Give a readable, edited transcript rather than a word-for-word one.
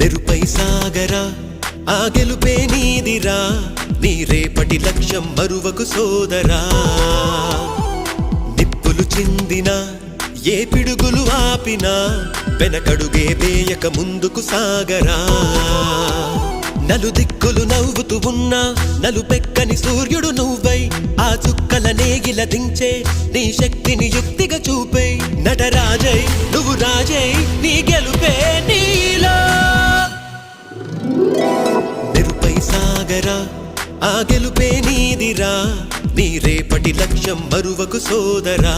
నెరుపై సాగరా ఆ గెలుపే నీదిరా నీ రేపటి లక్ష్యం మరువకు సోదరా నిప్పులు చిందినా ఏ పిడుగులు ఆపినా వెనకడుగే వేయక ముందుకు సాగరా నలుదిక్కులు నవ్వుతూ ఉన్నా నలుపెక్కని సూర్యుడు నువ్వై ఆ చుక్కల నేగిల దించే నీ శక్తిని యుక్తిగా చూపే నటరాజై నువ్వు రాజై నీ గెలుపే నీలో నెరుపై సాగరా ఆ గెలుపే నీదిరా నీ రేపటి లక్ష్యం మరువకు సోదరా